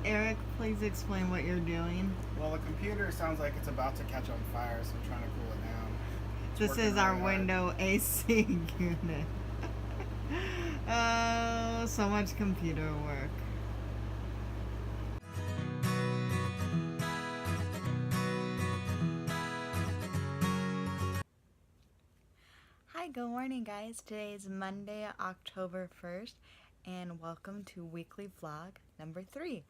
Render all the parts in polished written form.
Eric, please explain what you're doing. Well, the computer sounds like it's about to catch on fire, so I'm trying to cool it down. It's This working is our really hard. window AC unit. Oh, so much computer work. Hi, good morning, guys. Today is Monday, October 1st, and welcome to weekly vlog number 3.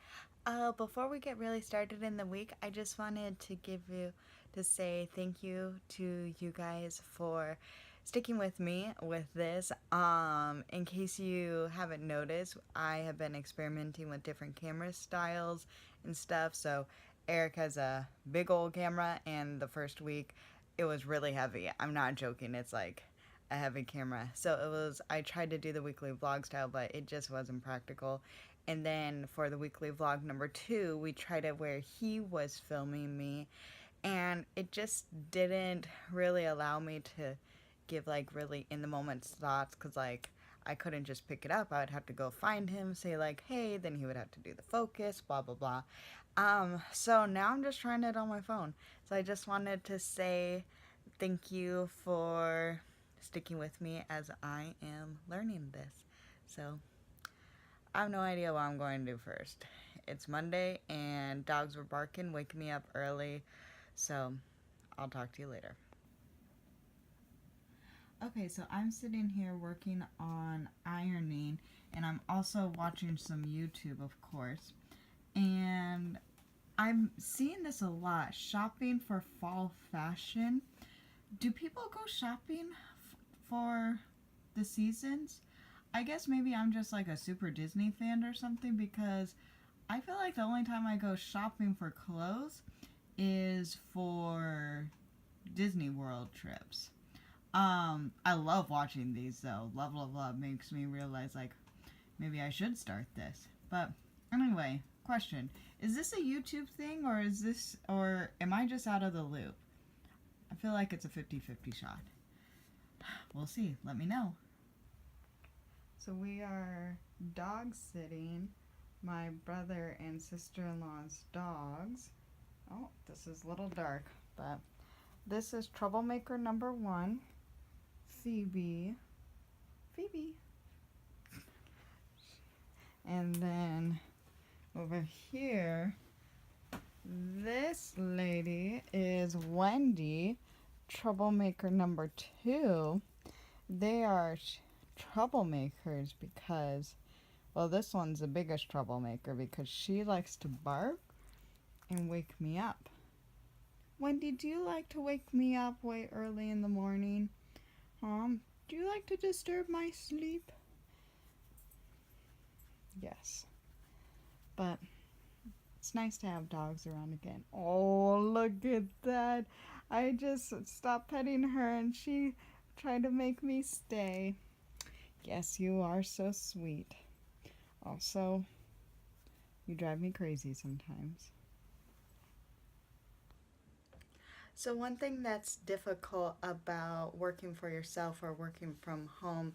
Before we get really started in the week, I just wanted to say thank you to you guys for sticking with me with this. In case you haven't noticed, I have been experimenting with different camera styles and stuff. So Eric has a big old camera, and the first week it was really heavy. I'm not joking. It's like a heavy camera. So I tried to do the weekly vlog style, but it just wasn't practical. And then for the weekly vlog number 2, we tried it where he was filming me, and it just didn't really allow me to give like really in the moment thoughts, because like I couldn't just pick it up. I would have to go find him, say like, hey, then he would have to do the focus, blah blah blah. So now I'm just trying it on my phone. So I just wanted to say thank you for sticking with me as I am learning this. So I have no idea what I'm going to do first. It's Monday and dogs were barking, waking me up early. So I'll talk to you later. Okay, so I'm sitting here working on ironing, and I'm also watching some YouTube, of course. And I'm seeing this a lot, shopping for fall fashion. Do people go shopping for the seasons? I guess maybe I'm just like a super Disney fan or something, because I feel like the only time I go shopping for clothes is for Disney World trips. I love watching these though. Love, love, love makes me realize like maybe I should start this. But anyway, question. Is this a YouTube thing, or am I just out of the loop? I feel like it's a 50-50 shot. We'll see. Let me know. So we are dog sitting my brother and sister-in-law's dogs. Oh, this is a little dark, but this is troublemaker number 1, Phoebe. Phoebe. And then over here, this lady is Wendy, troublemaker number 2. They are troublemakers because, well, this one's the biggest troublemaker because she likes to bark and wake me up. Wendy, do you like to wake me up way early in the morning? Do you like to disturb my sleep? Yes. But it's nice to have dogs around again. Oh, look at that. I just stopped petting her and she tried to make me stay. Yes, you are so sweet. Also, you drive me crazy sometimes. So one thing that's difficult about working for yourself or working from home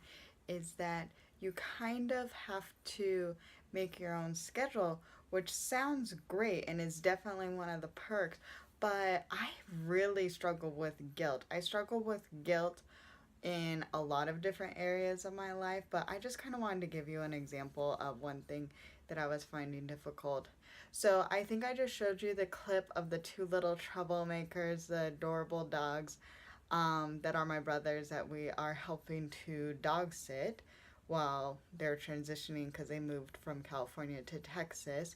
is that you kind of have to make your own schedule, which sounds great and is definitely one of the perks, but I really struggle with guilt. I struggle with guilt in a lot of different areas of my life, but I just kind of wanted to give you an example of one thing that I was finding difficult. So I think I just showed you the clip of the 2 little troublemakers, the adorable dogs, that are my brothers that we are helping to dog sit while they're transitioning because they moved from California to Texas.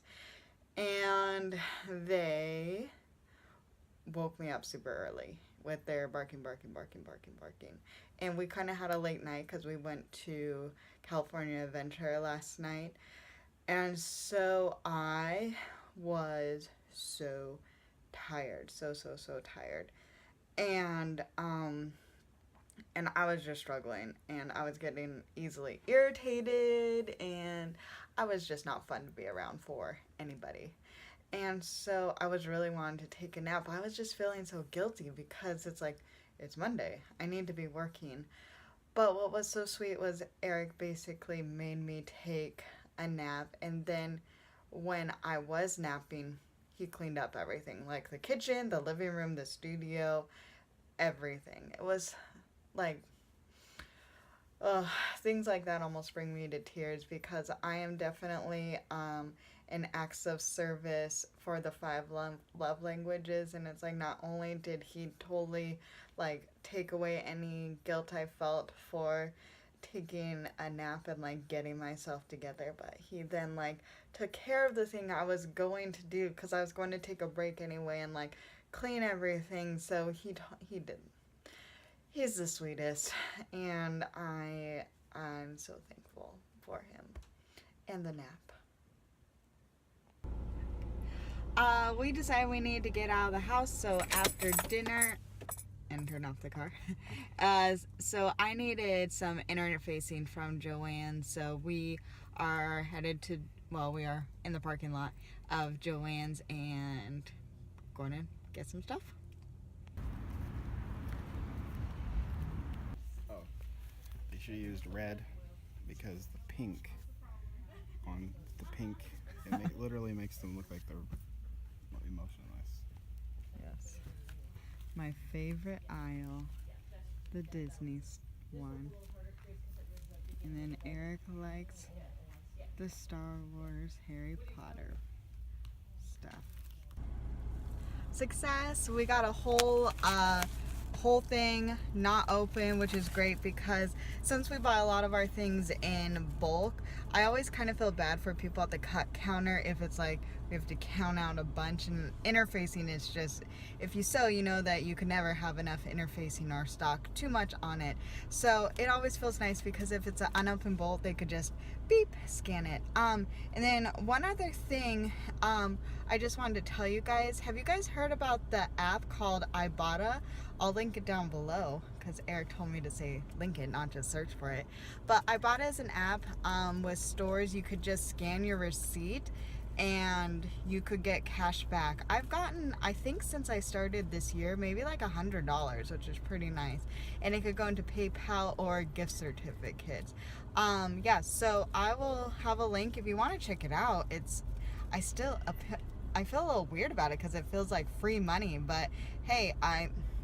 And they woke me up super early with their barking, barking, barking, barking, barking. And we kind of had a late night because we went to California Adventure last night. And so I was so tired, so tired. And and I was just struggling, and I was getting easily irritated, and I was just not fun to be around for anybody. And so I was really wanting to take a nap, but I was just feeling so guilty because it's like, it's Monday. I need to be working. But what was so sweet was Eric basically made me take a nap, and then when I was napping, he cleaned up everything, like the kitchen, the living room, the studio, everything. It was like, things like that almost bring me to tears because I am definitely an acts of service for the love languages, and it's like not only did he totally like take away any guilt I felt for taking a nap and like getting myself together, but he then like took care of the thing I was going to do because I was going to take a break anyway and like clean everything. So he did. He's the sweetest, and I'm so thankful for him and the nap. We decided we need to get out of the house, so after dinner, and turn off the car. So I needed some internet facing from Joanne, so we are headed to, well, we are in the parking lot of Joanne's and going to get some stuff. Oh, they should have used red because the pink literally makes them look like they're emotionless. Yes. My favorite aisle, the Disney one. And then Eric likes the Star Wars Harry Potter stuff. Success! We got a whole thing not open, which is great because since we buy a lot of our things in bulk, I always kind of feel bad for people at the cut counter if it's like we have to count out a bunch, and interfacing is just, if you sew, you know that you can never have enough interfacing or stock too much on it. So it always feels nice because if it's an unopened bolt, they could just beep, scan it. And then one other thing, I just wanted to tell you guys, have you guys heard about the app called Ibotta? I'll link it down below because Eric told me to say link it, not just search for it. But Ibotta is an app with stores. You could just scan your receipt and you could get cash back. I've gotten, I think since I started this year, maybe like $100, which is pretty nice. And it could go into PayPal or gift certificates. Yeah, so I will have a link if you want to check it out. I feel a little weird about it because it feels like free money, but hey,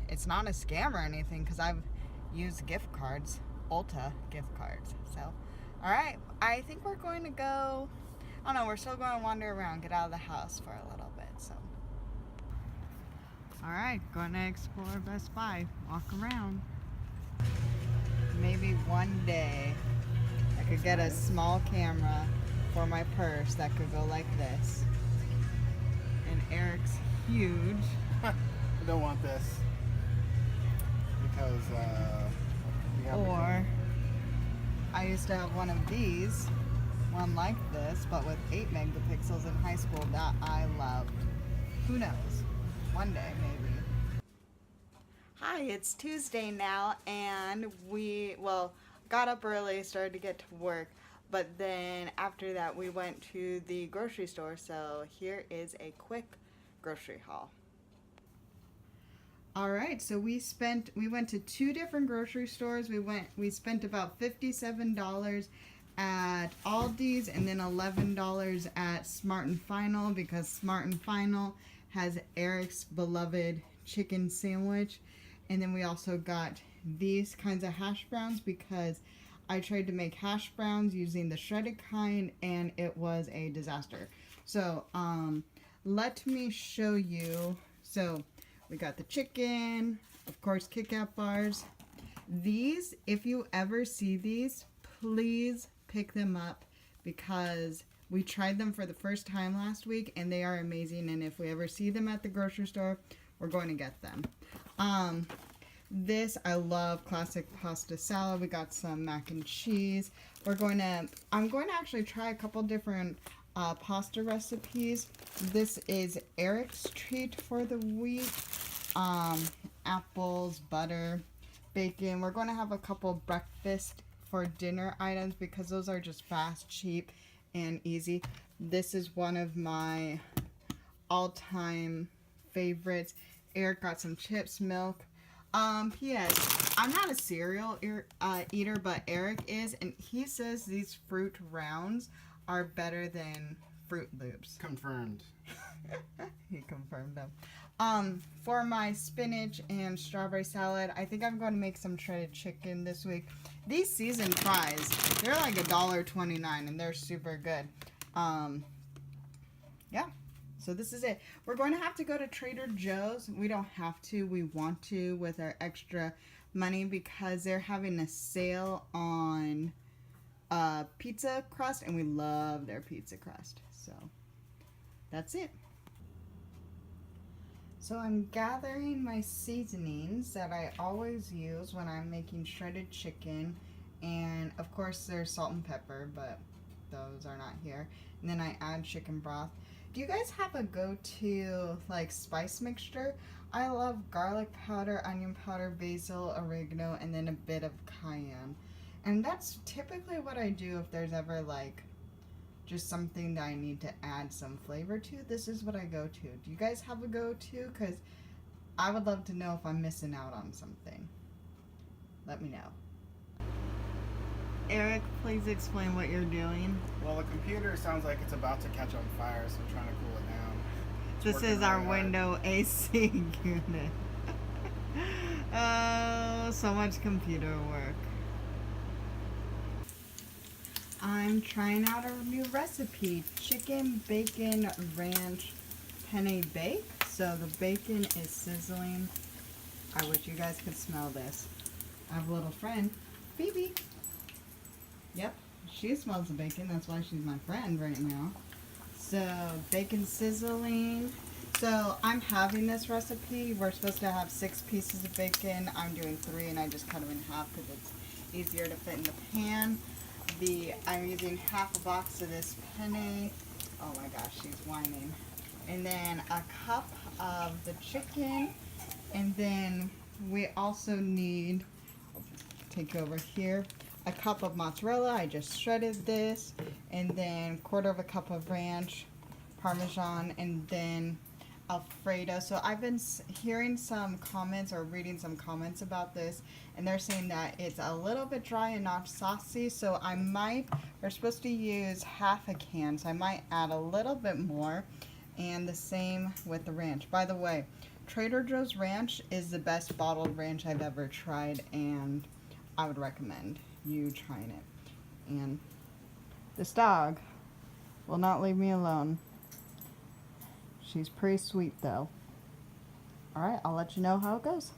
it's not a scam or anything because I've used gift cards, Ulta gift cards. So, all right, I think we're going to go, I don't know, we're still going to wander around, get out of the house for a little bit, so. All right, going to explore Best Buy, walk around. Maybe one day I could get a small camera for my purse that could go like this. And Eric's huge. I don't want this because or I used to have one of these, one like this, but with 8 megapixels in high school that I loved. Who knows? One day, maybe. Hi, it's Tuesday now, and we got up early, started to get to work, but then after that we went to the grocery store, so here is a quick grocery haul. All right, so we went to 2 different grocery stores. We spent about $57 at Aldi's and then $11 at Smart and Final because Smart and Final has Eric's beloved chicken sandwich. And then we also got these kinds of hash browns because I tried to make hash browns using the shredded kind and it was a disaster. So let me show you. So we got the chicken, of course, Kit Kat bars. These, if you ever see these, please pick them up because we tried them for the first time last week and they are amazing. And if we ever see them at the grocery store, we're going to get them. This, I love classic pasta salad. We got some mac and cheese. I'm going to actually try a couple different pasta recipes. This is Eric's treat for the week. Apples, butter, bacon. We're going to have a couple breakfast for dinner items because those are just fast, cheap, and easy. This is one of my all-time favorites. Eric got some chips, milk. P.S. I'm not a cereal eater, but Eric is, and he says these fruit rounds are better than Fruit Loops. Confirmed. He confirmed them. For my spinach and strawberry salad, I think I'm going to make some shredded chicken this week. These seasoned fries, they're like $1.29 and they're super good. Yeah. So this is it. We're going to have to go to Trader Joe's. We don't have to. We want to with our extra money because they're having a sale on pizza crust, and we love their pizza crust. So that's it. So I'm gathering my seasonings that I always use when I'm making shredded chicken. And of course there's salt and pepper, but those are not here. And then I add chicken broth. Do you guys have a go-to like spice mixture? I love garlic powder, onion powder, basil, oregano, and then a bit of cayenne. And that's typically what I do if there's ever like just something that I need to add some flavor to. This is what I go to. Do you guys have a go-to? Because I would love to know if I'm missing out on something. Let me know. Eric, please explain what you're doing. Well, the computer sounds like it's about to catch on fire, so I'm trying to cool it down. This is our window AC unit. Oh, so much computer work. I'm trying out a new recipe, chicken bacon ranch penne bake. So the bacon is sizzling. I wish you guys could smell this. I have a little friend, Phoebe. Yep, she smells the bacon. That's why she's my friend right now. So bacon sizzling. So I'm having this recipe. We're supposed to have 6 pieces of bacon. I'm doing 3 and I just cut them in half because it's easier to fit in the pan. I'm using half a box of this penne. Oh my gosh, she's whining. And then a cup of the chicken. And then we also need, I'll take you over here, a cup of mozzarella. I just shredded this. And then 1/4 of a cup of ranch, Parmesan, and then Alfredo. So I've been hearing some comments or reading some comments about this, and they're saying that it's a little bit dry and not saucy. So we're supposed to use half a can, so I might add a little bit more. And the same with the ranch. By the way, Trader Joe's ranch is the best bottled ranch I've ever tried, and I would recommend you trying it. And this dog will not leave me alone. She's pretty sweet though. Alright, I'll let you know how it goes.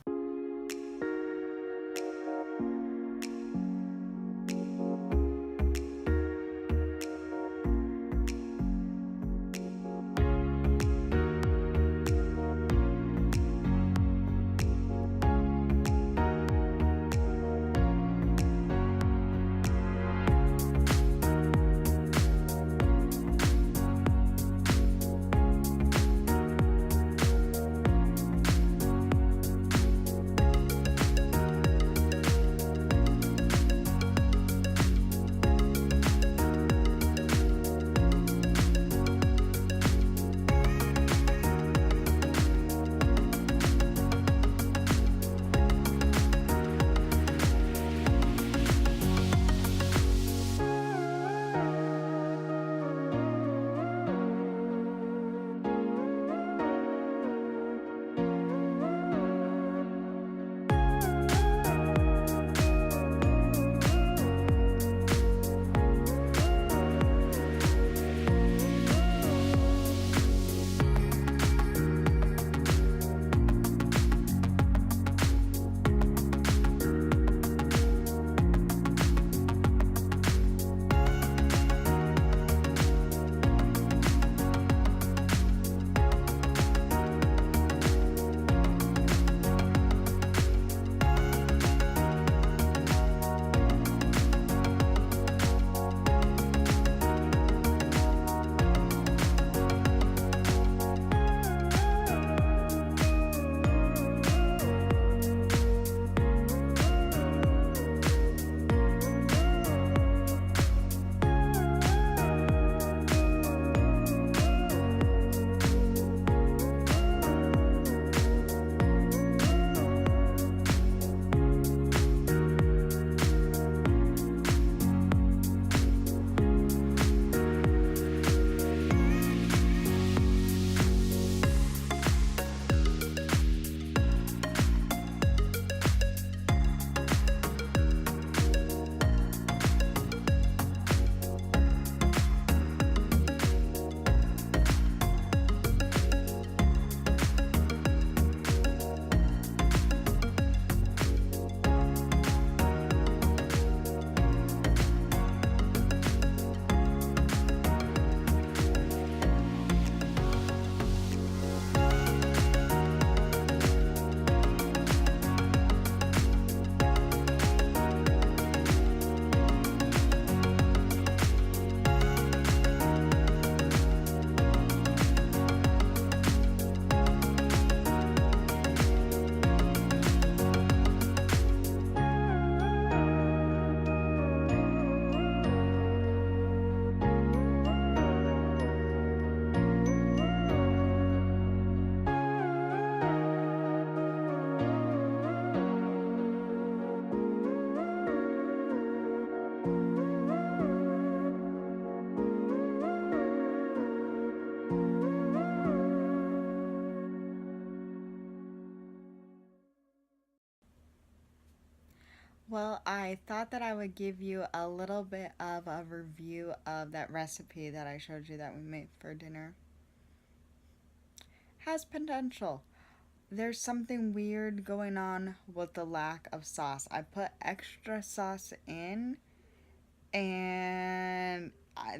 I thought that I would give you a little bit of a review of that recipe that I showed you that we made for dinner. Has potential. There's something weird going on with the lack of sauce. I put extra sauce in, and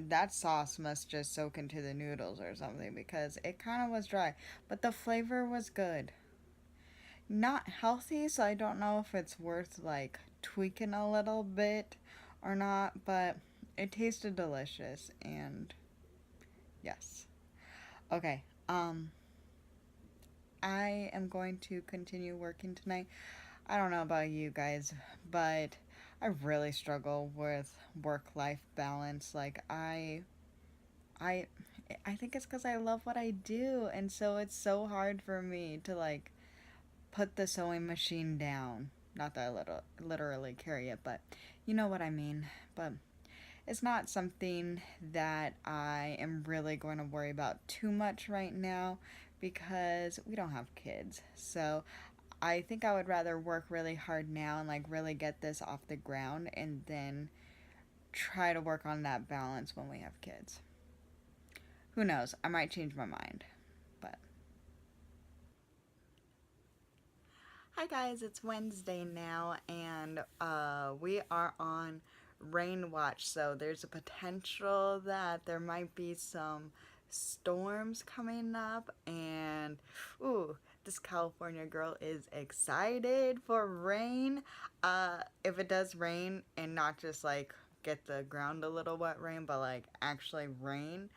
that sauce must just soak into the noodles or something because it kind of was dry. But the flavor was good. Not healthy, so I don't know if it's worth like tweaking a little bit or not, but it tasted delicious and yes. Okay. I am going to continue working tonight. I don't know about you guys, but I really struggle with work-life balance. Like I I think it's cuz I love what I do, and so it's so hard for me to like put the sewing machine down. Not that I literally carry it, but you know what I mean. But it's not something that I am really going to worry about too much right now because we don't have kids. So I think I would rather work really hard now and like really get this off the ground and then try to work on that balance when we have kids. Who knows? I might change my mind. But hi guys, it's Wednesday now and we are on rain watch. So there's a potential that there might be some storms coming up and ooh, this California girl is excited for rain. If it does rain and not just like get the ground a little wet rain, but like actually rain,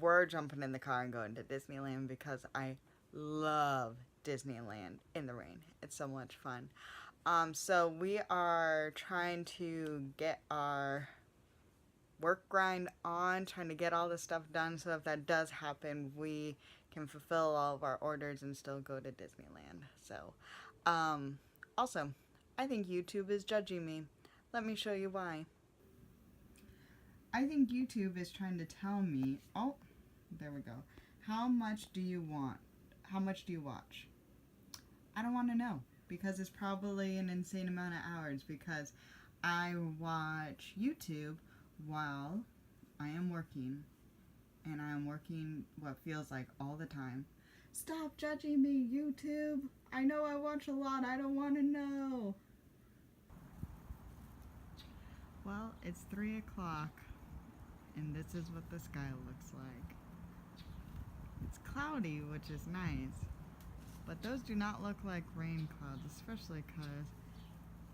we're jumping in the car and going to Disneyland because I love Disneyland in the rain. It's so much fun. So we are trying to get our work grind on, trying to get all this stuff done so if that does happen, we can fulfill all of our orders and still go to Disneyland. So, also, I think YouTube is judging me. Let me show you why. I think YouTube is trying to tell me, oh, there we go. How much do you want? How much do you watch? I don't want to know because it's probably an insane amount of hours because I watch YouTube while I am working, and I am working what feels like all the time. Stop judging me, YouTube. I know I watch a lot. I don't want to know. Well, it's 3 o'clock, and this is what the sky looks like. It's cloudy, which is nice, but those do not look like rain clouds, especially because,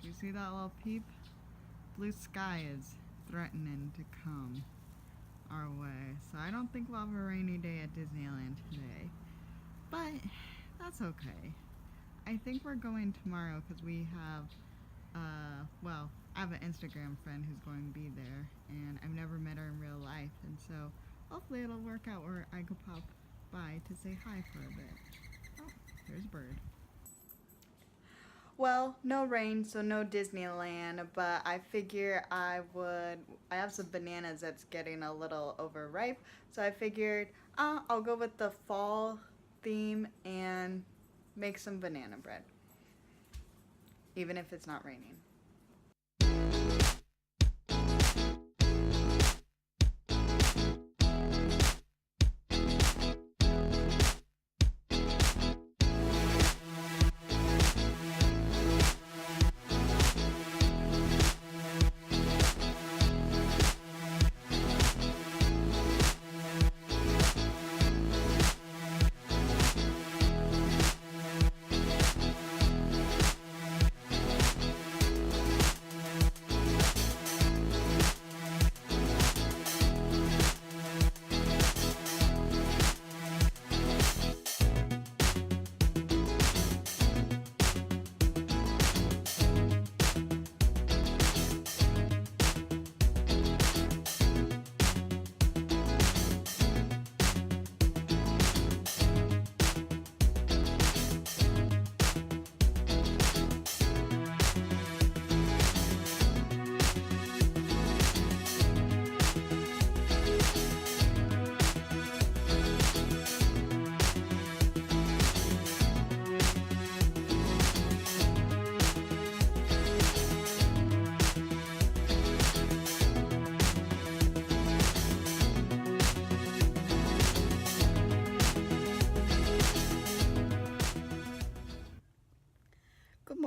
do you see that little peep? Blue sky is threatening to come our way. So I don't think we'll have a rainy day at Disneyland today. But that's okay. I think we're going tomorrow because we have, well, I have an Instagram friend who's going to be there. And I've never met her in real life. And so hopefully it'll work out where I could pop by to say hi for a bit. Oh, there's a bird. Well, no rain, so no Disneyland, but I figure I have some bananas that's getting a little overripe, so I figured I'll go with the fall theme and make some banana bread, even if it's not raining.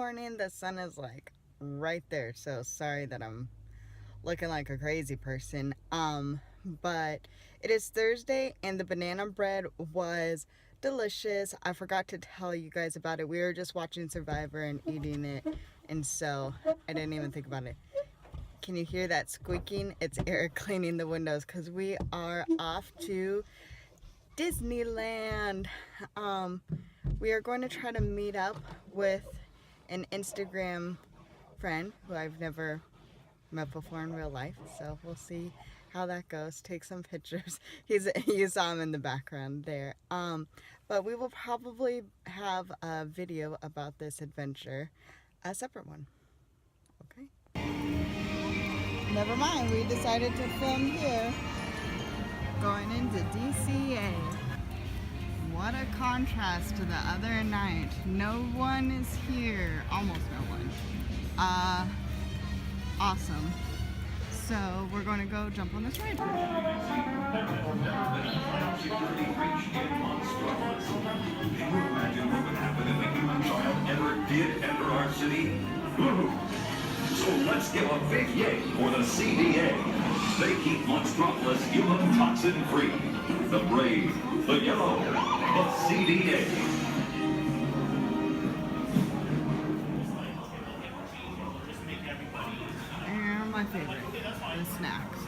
morning, the sun is like right there. So sorry that I'm looking like a crazy person. But it is Thursday and the banana bread was delicious. I forgot to tell you guys about it. We were just watching Survivor and eating it, and so I didn't even think about it. Can you hear that squeaking? It's Eric cleaning the windows because we are off to Disneyland. We are going to try to meet up with an Instagram friend who I've never met before in real life, so we'll see how that goes. Take some pictures. You saw him in the background there. But we will probably have a video about this adventure, a separate one. Okay. Never mind, we decided to film here. Going into DCA. What a contrast to the other night. No one is here. Almost no one. Awesome. So we're going to go jump on this ride. Imagine what would happen if a human child ever did enter our city? So let's give a big yay for the CDA. They keep Monstropolis human toxin free. The brave, the yellow, the CDA. And my favorite, the snacks.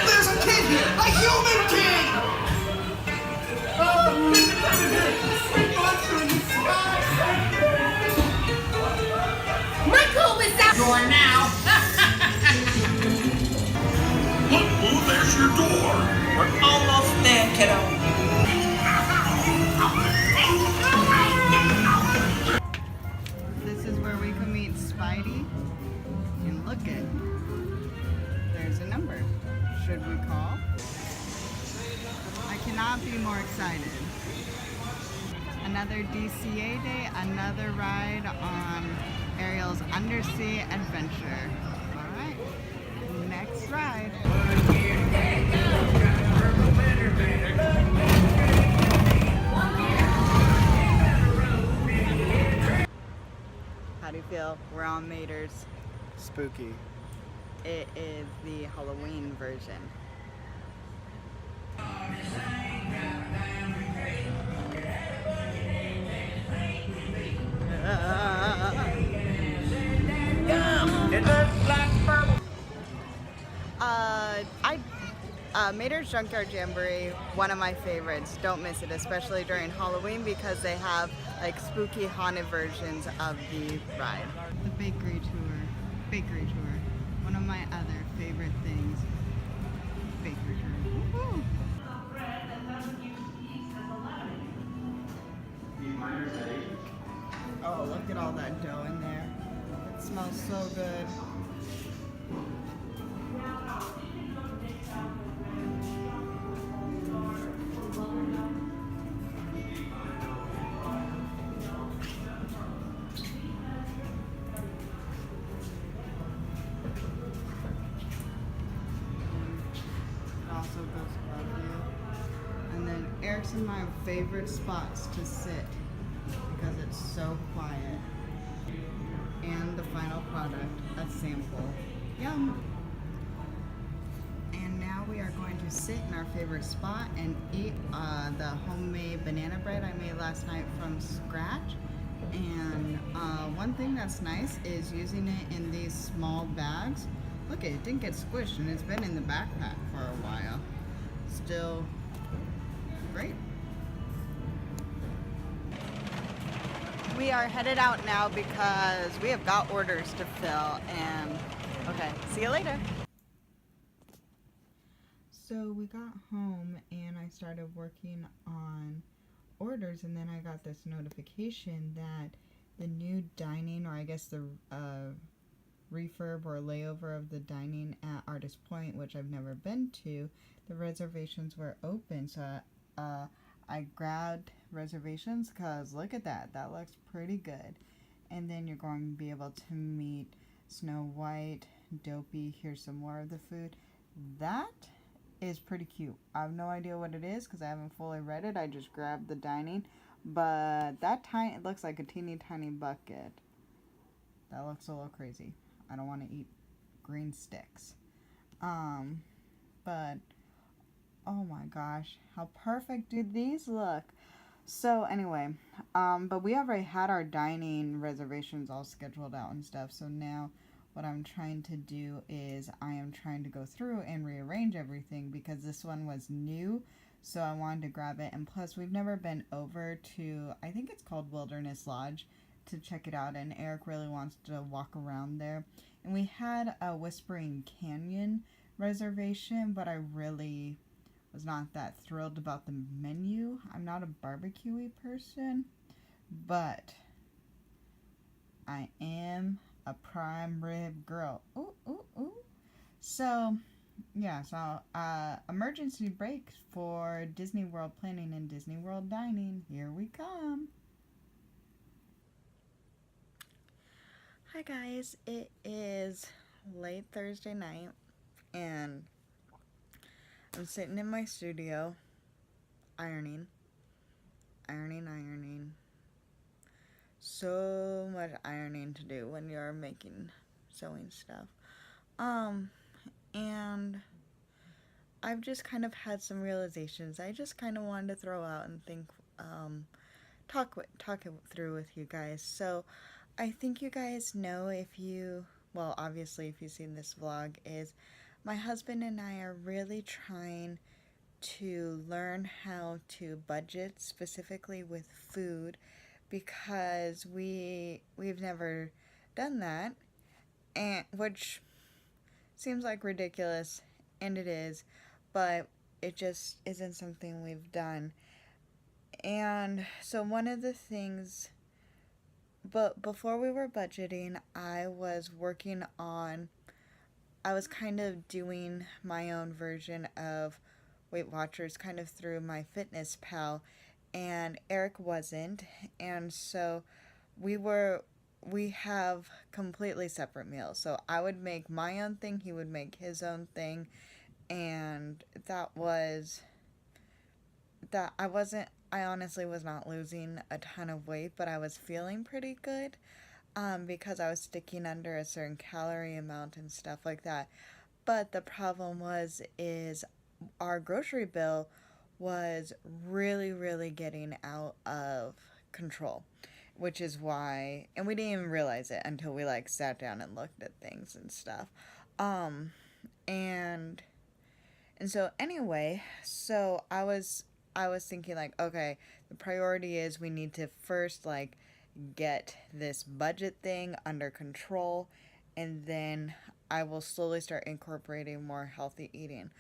There's a kid here! A human kid! Michael was out door now. Look, Boo, there's your door. We're almost there, kiddo. This is where we can meet Spidey. And look it. There's a number. Should we call? I cannot be more excited. Another DCA day, another ride on Ariel's undersea adventure. Alright, next ride. How do you feel? We're on Mater's. Spooky. It is the Halloween version. Mater's Junkyard Jamboree, one of my favorites. Don't miss it, especially during Halloween because they have like spooky haunted versions of the ride. The bakery tour, one of my other favorite things. Bakery tour. Woo-hoo. Oh, look at all that dough in there. It smells so good. Also goes above you. And then Eric's in my favorite spots to sit because it's so quiet. And the final product, a sample. Yum! And now we are going to sit in our favorite spot and eat the homemade banana bread I made last night from scratch. And one thing that's nice is using it in these small bags. Look, it didn't get squished and it's been in the backpack for a while. Still great. We are headed out now because we have got orders to fill and okay, see you later. So we got home and I started working on orders and then I got this notification that the new dining, or I guess the refurb or layover of the dining at Artist Point, which I've never been to, the reservations were open. So I grabbed reservations because look at that. That looks pretty good. And then you're going to be able to meet Snow White, Dopey. Here's some more of the food. That is pretty cute. I have no idea what it is because I haven't fully read it. I just grabbed the dining. But that tiny, it looks like a teeny tiny bucket. That looks a little crazy. I don't want to eat green sticks. But oh my gosh, how perfect do these look? So anyway, but we already had our dining reservations all scheduled out and stuff. So now what I'm trying to do is I am trying to go through and rearrange everything because this one was new. So I wanted to grab it. And plus we've never been over to, I think it's called Wilderness Lodge, to check it out. And Eric really wants to walk around there. And we had a Whispering Canyon reservation, but I really was not that thrilled about the menu. I'm not a barbecue-y person, but I am a prime rib girl. Ooh, ooh, ooh. So, yeah, so emergency break for Disney World planning and Disney World dining. Here we come. Hi guys, it is late Thursday night and I'm sitting in my studio ironing. So much ironing to do when you're making sewing stuff. And I've just kind of had some realizations I just kind of wanted to throw out and think, talk it through with you guys. So I think you guys know, if you, well, obviously if you've seen this vlog, is my husband and I are really trying to learn how to budget, specifically with food, because we've never done that, and which seems like ridiculous, and it is, but it just isn't something we've done. And so one of the things, but before we were budgeting, I was kind of doing my own version of Weight Watchers kind of through my Fitness Pal, and Eric wasn't, and so we have completely separate meals. So I would make my own thing, he would make his own thing, and I honestly was not losing a ton of weight, but I was feeling pretty good, because I was sticking under a certain calorie amount and stuff like that. But the problem is our grocery bill was really, really getting out of control, which is why, and we didn't even realize it until we like sat down and looked at things and stuff. And so anyway, so I was thinking like, okay, the priority is we need to first like get this budget thing under control, and then I will slowly start incorporating more healthy eating.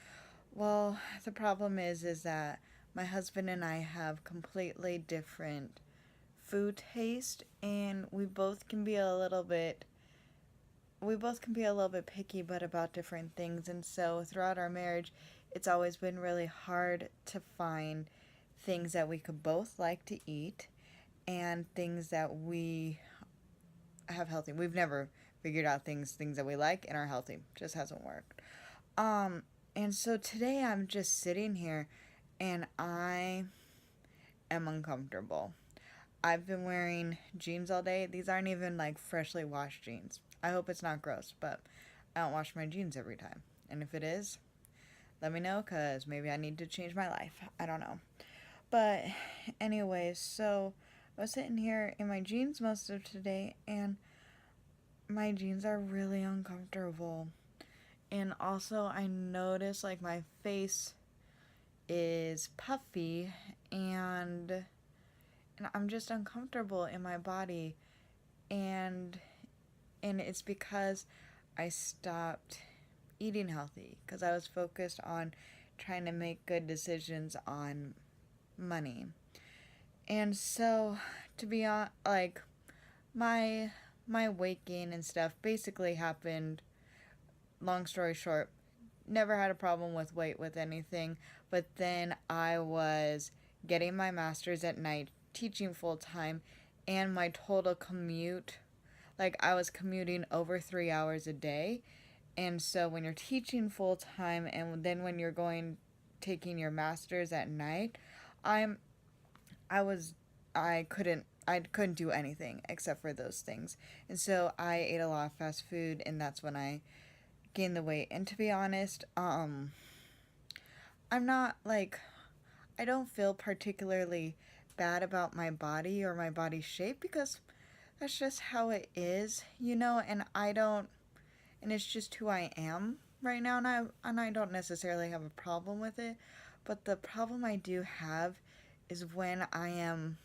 Well, the problem is that my husband and I have completely different food taste, and we both can be a little bit picky, but about different things. And so throughout our marriage, it's always been really hard to find things that we could both like to eat and things that we have healthy. We've never figured out things that we like and are healthy. Just hasn't worked. And so today I'm just sitting here and I am uncomfortable. I've been wearing jeans all day. These aren't even like freshly washed jeans. I hope it's not gross, but I don't wash my jeans every time. And if it is, let me know, because maybe I need to change my life. I don't know. But anyways, so I was sitting here in my jeans most of today, and my jeans are really uncomfortable. And also I notice like my face is puffy, and I'm just uncomfortable in my body, and it's because I stopped eating healthy because I was focused on trying to make good decisions on money. And so to be honest, like my weight gain and stuff basically happened, long story short, never had a problem with weight with anything, but then I was getting my master's at night, teaching full time, and my total commute, like I was commuting over 3 hours a day. And so when you're teaching full time and then when you're taking your master's at night, I was I couldn't do anything except for those things. And so I ate a lot of fast food, and that's when I gained the weight. And to be honest, I'm not like, I don't feel particularly bad about my body or my body shape, because that's just how it is, and and it's just who I am right now, and I don't necessarily have a problem with it. But the problem I do have is when I am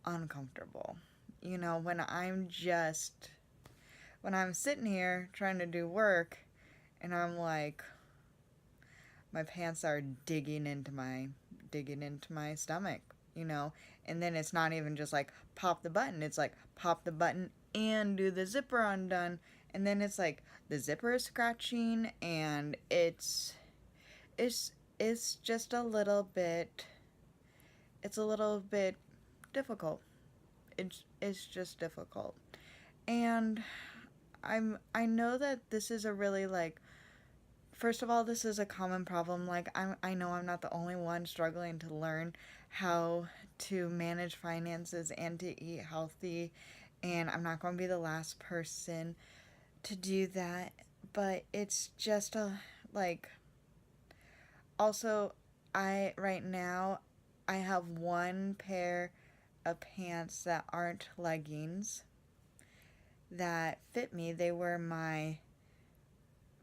uncomfortable. When I'm sitting here trying to do work, and I'm like, my pants are digging into my stomach, and then it's not even just like pop the button, it's like pop the button and do the zipper undone, and then it's like the zipper is scratching, and it's just a little bit difficult. It's just difficult. And I know that this is a really, like, first of all, this is a common problem. Like, I know I'm not the only one struggling to learn how to manage finances and to eat healthy, and I'm not going to be the last person to do that. But it's just like, also, right now I have one pair of pants that aren't leggings that fit me. They were my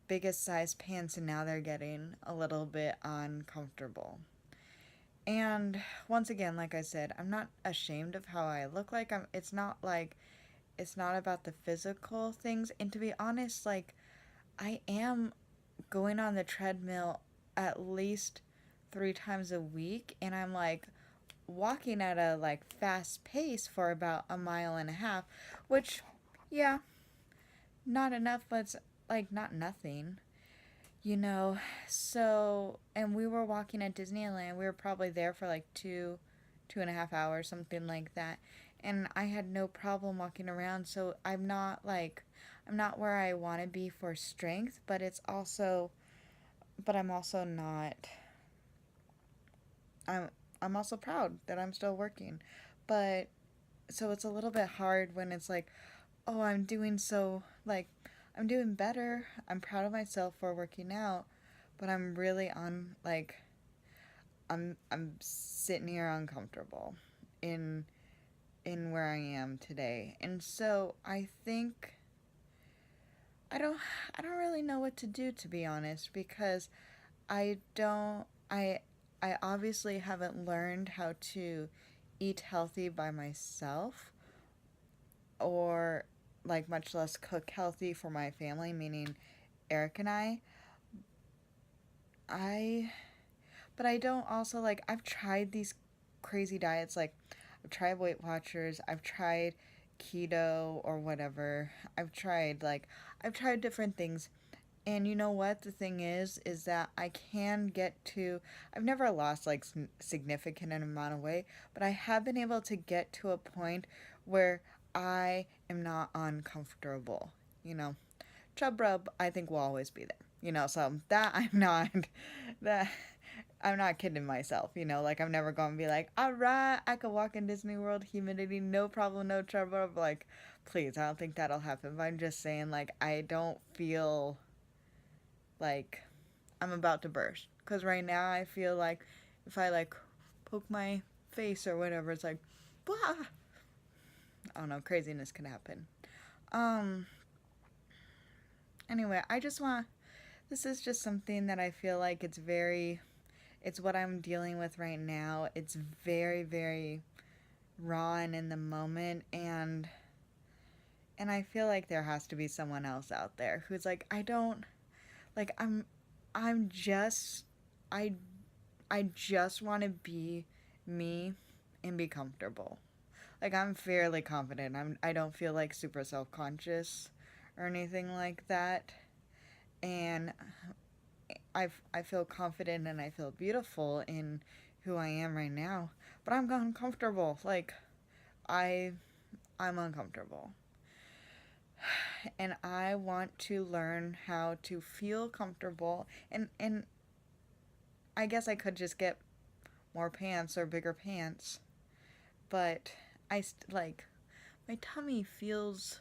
biggest size pants, and now they're getting a little bit uncomfortable. And once again, like I said, I'm not ashamed of how I look like. It's not about the physical things. And to be honest, like, I am going on the treadmill at least 3 times a week, and I'm like walking at a like fast pace for about a mile and a half, which, yeah, not enough, but it's like not nothing, So, and we were walking at Disneyland. We were probably there for like 2.5 hours, something like that. And I had no problem walking around. So I'm not where I want to be for strength, but I'm also not, I'm also proud that I'm still working. But, so it's a little bit hard when it's like, oh, I'm doing better. I'm proud of myself for working out, but I'm really I'm sitting here uncomfortable in where I am today. And so I think I don't really know what to do, to be honest, because I don't I obviously haven't learned how to eat healthy by myself, or like much less cook healthy for my family, meaning Eric and I but I don't also, like, I've tried these crazy diets, like I've tried Weight Watchers, I've tried keto or whatever. I've tried different things. And you know what? The thing is that I can get to, I've never lost like significant amount of weight, but I have been able to get to a point where I am not uncomfortable. You know, chub rub, I think will always be there. So that that I'm not kidding myself. Like, I'm never gonna be like, all right, I could walk in Disney World, humidity, no problem, no chub rub. Like, please, I don't think that'll happen. But I'm just saying, like, I don't feel like I'm about to burst. Because right now I feel like if I like poke my face or whatever, it's like, blah. I don't know, craziness can happen. Um, anyway, this is just something that I feel like it's what I'm dealing with right now. It's very, very raw and in the moment, and I feel like there has to be someone else out there who's like, I don't, like, I'm just, I just want to be me and be comfortable. Like, I'm fairly confident. I don't feel like super self-conscious or anything like that. And I feel confident and I feel beautiful in who I am right now. But I'm uncomfortable. Like, I'm uncomfortable. And I want to learn how to feel comfortable, and I guess I could just get more pants or bigger pants, but like, my tummy feels,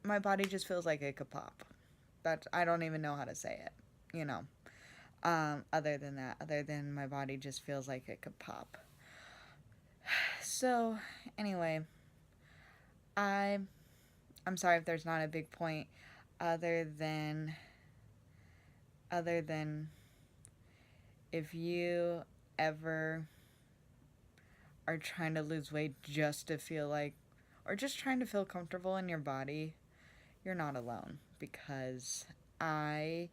my body just feels like it could pop. I don't even know how to say it, you know. Other than my body just feels like it could pop. So, anyway, I'm sorry if there's not a big point other than if you ever are trying to lose weight just to feel like, or just trying to feel comfortable in your body, you're not alone, because I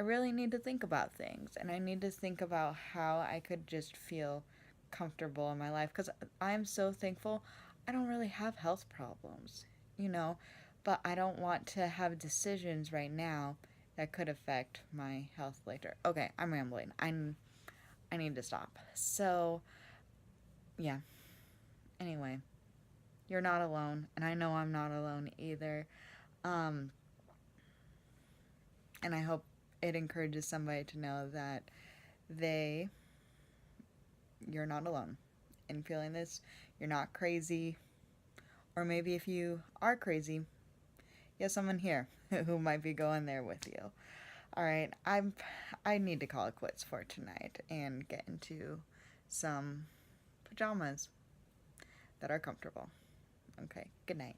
really need to think about things, and I need to think about how I could just feel comfortable in my life, because I'm so thankful I don't really have health problems, you know, but I don't want to have decisions right now that could affect my health later. Okay, I'm rambling. I need to stop. So, yeah. Anyway, you're not alone, and I know I'm not alone either. And I hope it encourages somebody to know that you're not alone in feeling this. You're not crazy. Or maybe if you are crazy, you have someone here who might be going there with you. Alright, I need to call it quits for tonight and get into some pajamas that are comfortable. Okay, good night.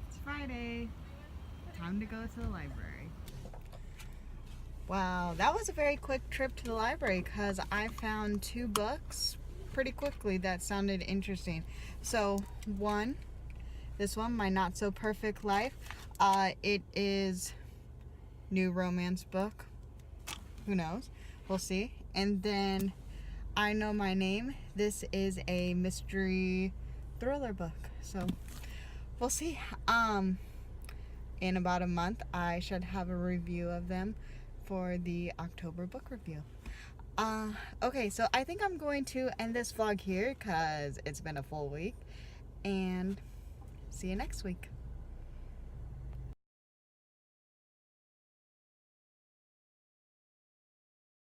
It's Friday. Time to go to the library. Wow, that was a very quick trip to the library because I found 2 books pretty quickly that sounded interesting. So, this one, My Not So Perfect Life. It is new romance book. Who knows? We'll see. And then I Know My Name. This is a mystery thriller book. So we'll see. In about a month, I should have a review of them for the October book review. Okay, so I think I'm going to end this vlog here because it's been a full week. And see you next week.